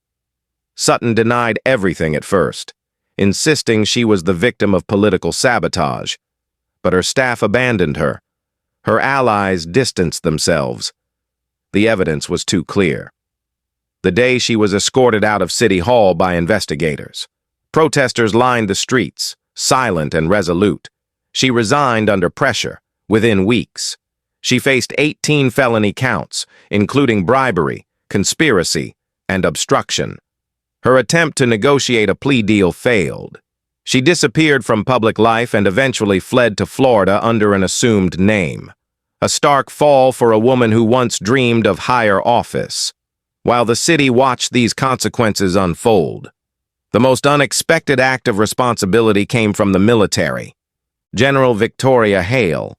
Sutton denied everything at first, insisting she was the victim of political sabotage. But her staff abandoned her. Her allies distanced themselves. The evidence was too clear. The day she was escorted out of City Hall by investigators, protesters lined the streets, silent and resolute. She resigned under pressure, within weeks. She faced 18 felony counts, including bribery, conspiracy, and obstruction. Her attempt to negotiate a plea deal failed. She disappeared from public life and eventually fled to Florida under an assumed name. A stark fall for a woman who once dreamed of higher office. While the city watched these consequences unfold, the most unexpected act of responsibility came from the military. General Victoria Hale,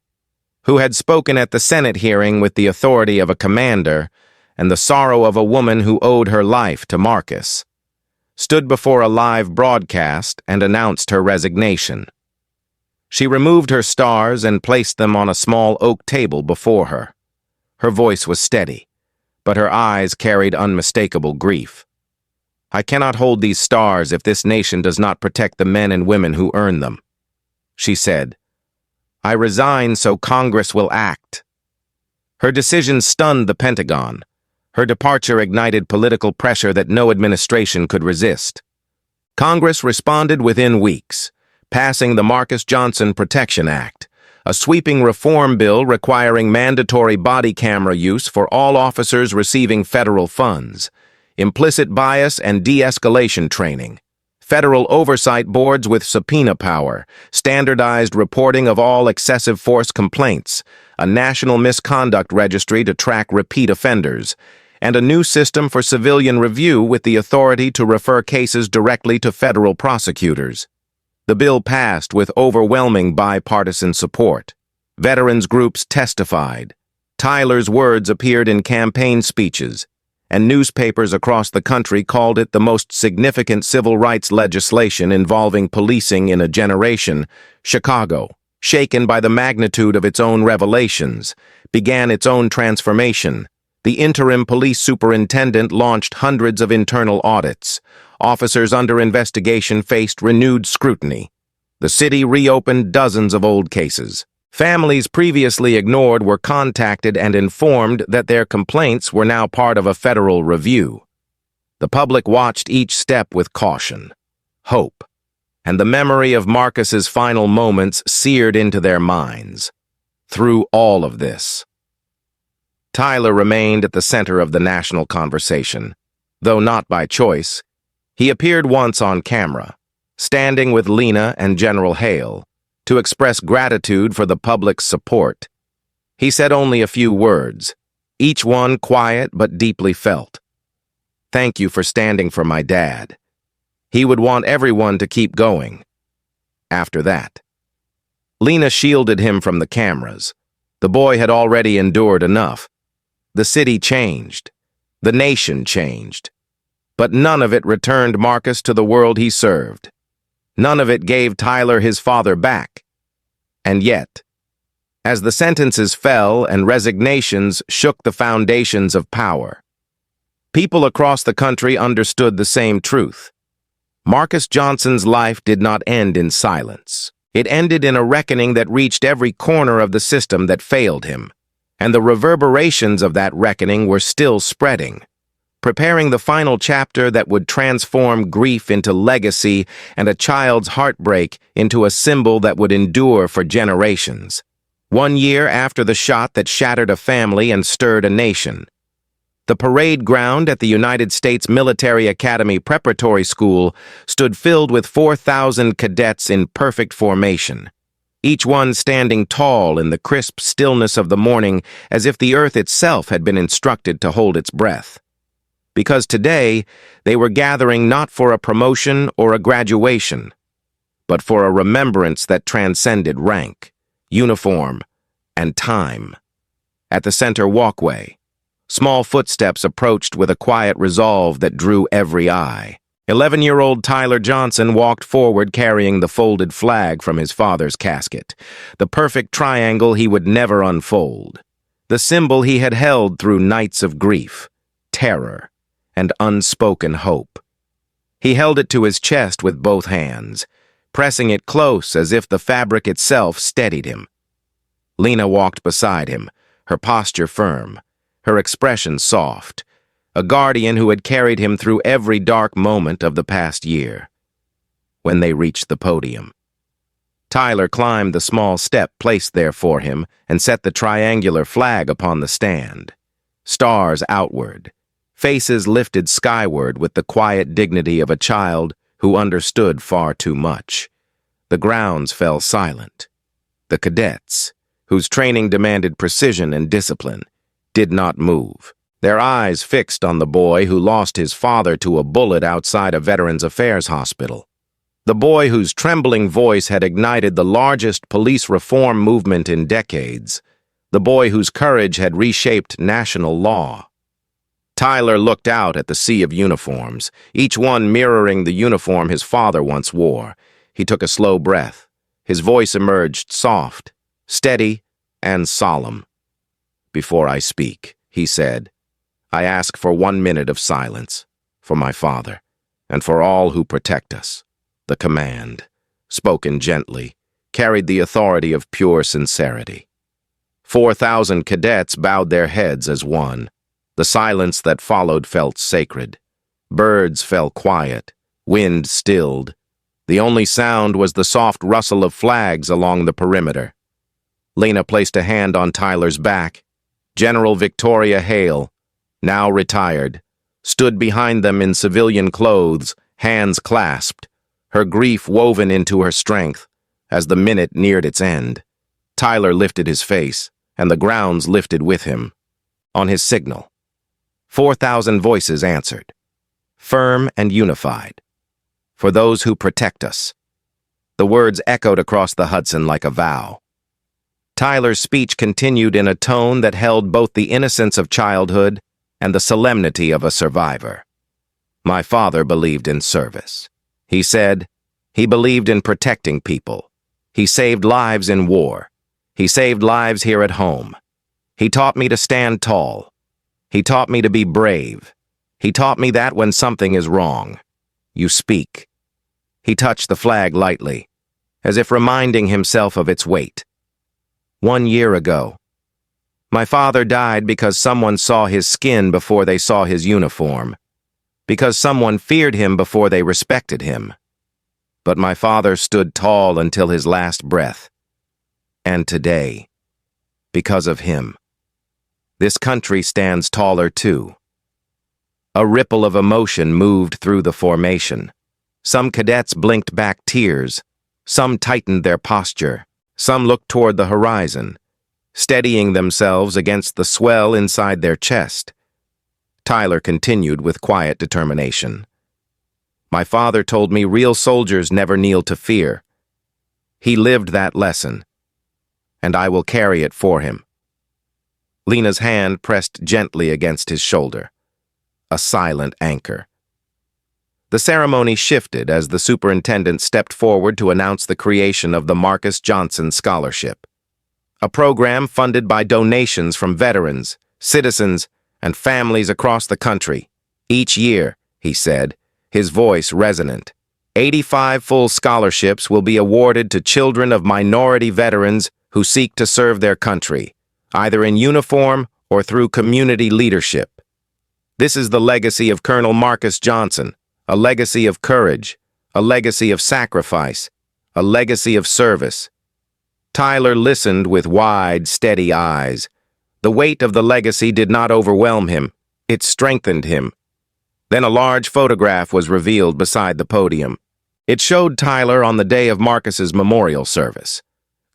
who had spoken at the Senate hearing with the authority of a commander and the sorrow of a woman who owed her life to Marcus, stood before a live broadcast and announced her resignation. She removed her stars and placed them on a small oak table before her. Her voice was steady, but her eyes carried unmistakable grief. "I cannot hold these stars if this nation does not protect the men and women who earn them," she said. "I resign so Congress will act." Her decision stunned the Pentagon. Her departure ignited political pressure that no administration could resist. Congress responded within weeks, passing the Marcus Johnson Protection Act, a sweeping reform bill requiring mandatory body camera use for all officers receiving federal funds, implicit bias and de-escalation training, federal oversight boards with subpoena power, standardized reporting of all excessive force complaints, a national misconduct registry to track repeat offenders, and a new system for civilian review with the authority to refer cases directly to federal prosecutors. The bill passed with overwhelming bipartisan support. Veterans groups testified. Tyler's words appeared in campaign speeches, and newspapers across the country called it the most significant civil rights legislation involving policing in a generation. Chicago, shaken by the magnitude of its own revelations, began its own transformation. The interim police superintendent launched hundreds of internal audits. Officers under investigation faced renewed scrutiny. The city reopened dozens of old cases. Families previously ignored were contacted and informed that their complaints were now part of a federal review. The public watched each step with caution, hope, and the memory of Marcus's final moments seared into their minds. Through all of this, Tyler remained at the center of the national conversation. Though not by choice, he appeared once on camera, standing with Lena and General Hale, to express gratitude for the public's support. He said only a few words, each one quiet but deeply felt. "Thank you for standing for my dad." He would want everyone to keep going. After that, Lena shielded him from the cameras. The boy had already endured enough. The city changed. The nation changed. But none of it returned Marcus to the world he served. None of it gave Tyler his father back. And yet, as the sentences fell and resignations shook the foundations of power, people across the country understood the same truth. Marcus Johnson's life did not end in silence. It ended in a reckoning that reached every corner of the system that failed him. and the reverberations of that reckoning were still spreading, preparing the final chapter that would transform grief into legacy and a child's heartbreak into a symbol that would endure for generations. 1 year after the shot that shattered a family and stirred a nation, the parade ground at the United States Military Academy Preparatory School stood filled with 4,000 cadets in perfect formation, each one standing tall in the crisp stillness of the morning as if the earth itself had been instructed to hold its breath. Because today they were gathering not for a promotion or a graduation, but for a remembrance that transcended rank, uniform, and time. At the center walkway, small footsteps approached with a quiet resolve that drew every eye. 11-year-old Tyler Johnson walked forward carrying the folded flag from his father's casket, the perfect triangle he would never unfold, the symbol he had held through nights of grief, terror, and unspoken hope. He held it to his chest with both hands, pressing it close as if the fabric itself steadied him. Lena walked beside him, her posture firm, her expression soft, a guardian who had carried him through every dark moment of the past year. When they reached the podium, Tyler climbed the small step placed there for him and set the triangular flag upon the stand. Stars outward, faces lifted skyward with the quiet dignity of a child who understood far too much. The grounds fell silent. The cadets, whose training demanded precision and discipline, did not move, their eyes fixed on the boy who lost his father to a bullet outside a Veterans Affairs hospital. The boy whose trembling voice had ignited the largest police reform movement in decades. The boy whose courage had reshaped national law. Tyler looked out at the sea of uniforms, each one mirroring the uniform his father once wore. He took a slow breath. His voice emerged soft, steady, and solemn. "Before I speak," he said, "I ask for 1 minute of silence, for my father, and for all who protect us." The command, spoken gently, carried the authority of pure sincerity. 4,000 cadets bowed their heads as one. The silence that followed felt sacred. Birds fell quiet, wind stilled. The only sound was the soft rustle of flags along the perimeter. Lena placed a hand on Tyler's back. General Victoria Hale, now retired, stood behind them in civilian clothes, hands clasped, her grief woven into her strength. As the minute neared its end, Tyler lifted his face, and the grounds lifted with him. On his signal, 4,000 voices answered, firm and unified. "For those who protect us." The words echoed across the Hudson like a vow. Tyler's speech continued in a tone that held both the innocence of childhood and the solemnity of a survivor. "My father believed in service," he said. "He believed in protecting people. He saved lives in war. He saved lives here at home. He taught me to stand tall. He taught me to be brave. He taught me that when something is wrong, you speak." He touched the flag lightly, as if reminding himself of its weight. 1 year ago, my father died because someone saw his skin before they saw his uniform, because someone feared him before they respected him. But my father stood tall until his last breath. And today, because of him, this country stands taller too. A ripple of emotion moved through the formation. Some cadets blinked back tears. Some tightened their posture. Some looked toward the horizon, steadying themselves against the swell inside their chest. Tyler continued with quiet determination. "My father told me real soldiers never kneel to fear. He lived that lesson, and I will carry it for him." Lena's hand pressed gently against his shoulder, a silent anchor. The ceremony shifted as the superintendent stepped forward to announce the creation of the Marcus Johnson Scholarship, a program funded by donations from veterans, citizens, and families across the country. Each year, he said, his voice resonant, 85 full scholarships will be awarded to children of minority veterans who seek to serve their country, either in uniform or through community leadership. This is the legacy of Colonel Marcus Johnson, a legacy of courage, a legacy of sacrifice, a legacy of service. Tyler listened with wide, steady eyes. The weight of the legacy did not overwhelm him. It strengthened him. Then a large photograph was revealed beside the podium. It showed Tyler on the day of Marcus's memorial service,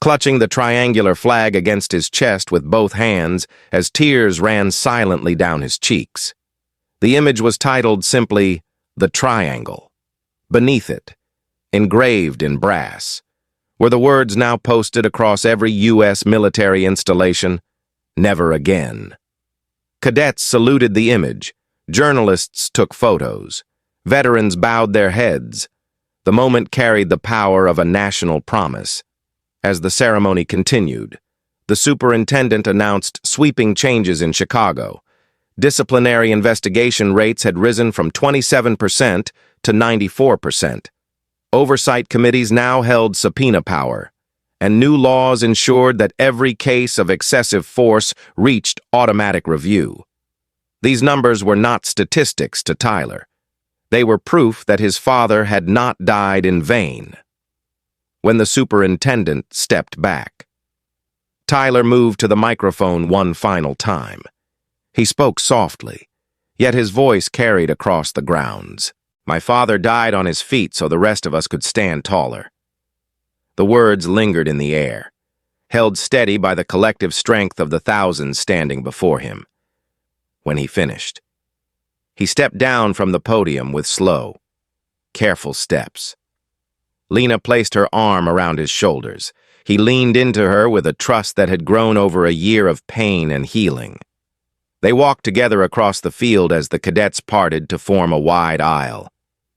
clutching the triangular flag against his chest with both hands as tears ran silently down his cheeks. The image was titled simply, "The Triangle." Beneath it, engraved in brass, were the words now posted across every U.S. military installation, "Never again." Cadets saluted the image. Journalists took photos. Veterans bowed their heads. The moment carried the power of a national promise. As the ceremony continued, the superintendent announced sweeping changes in Chicago. Disciplinary investigation rates had risen from 27% to 94%. Oversight committees now held subpoena power, and new laws ensured that every case of excessive force reached automatic review. These numbers were not statistics to Tyler. They were proof that his father had not died in vain. When the superintendent stepped back, Tyler moved to the microphone one final time. He spoke softly, yet his voice carried across the grounds. "My father died on his feet so the rest of us could stand taller." The words lingered in the air, held steady by the collective strength of the thousands standing before him. When he finished, he stepped down from the podium with slow, careful steps. Lena placed her arm around his shoulders. He leaned into her with a trust that had grown over a year of pain and healing. They walked together across the field as the cadets parted to form a wide aisle.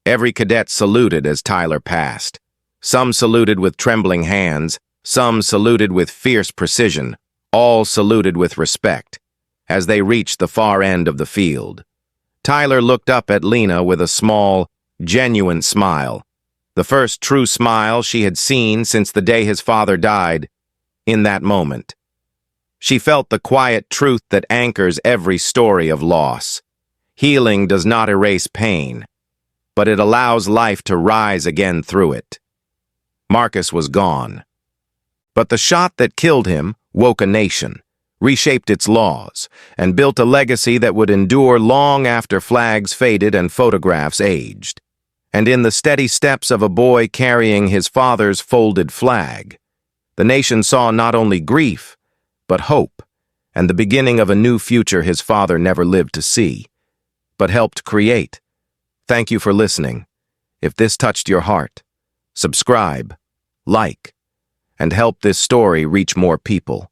Every cadet saluted as Tyler passed. Some saluted with trembling hands, some saluted with fierce precision, all saluted with respect. As they reached the far end of the field, Tyler looked up at Lena with a small, genuine smile, the first true smile she had seen since the day his father died. In that moment, she felt the quiet truth that anchors every story of loss. Healing does not erase pain, but it allows life to rise again through it. Marcus was gone, but the shot that killed him woke a nation, reshaped its laws, and built a legacy that would endure long after flags faded and photographs aged. And in the steady steps of a boy carrying his father's folded flag, the nation saw not only grief, but hope, and the beginning of a new future his father never lived to see, but helped create. Thank you for listening. If this touched your heart, subscribe, like, and help this story reach more people.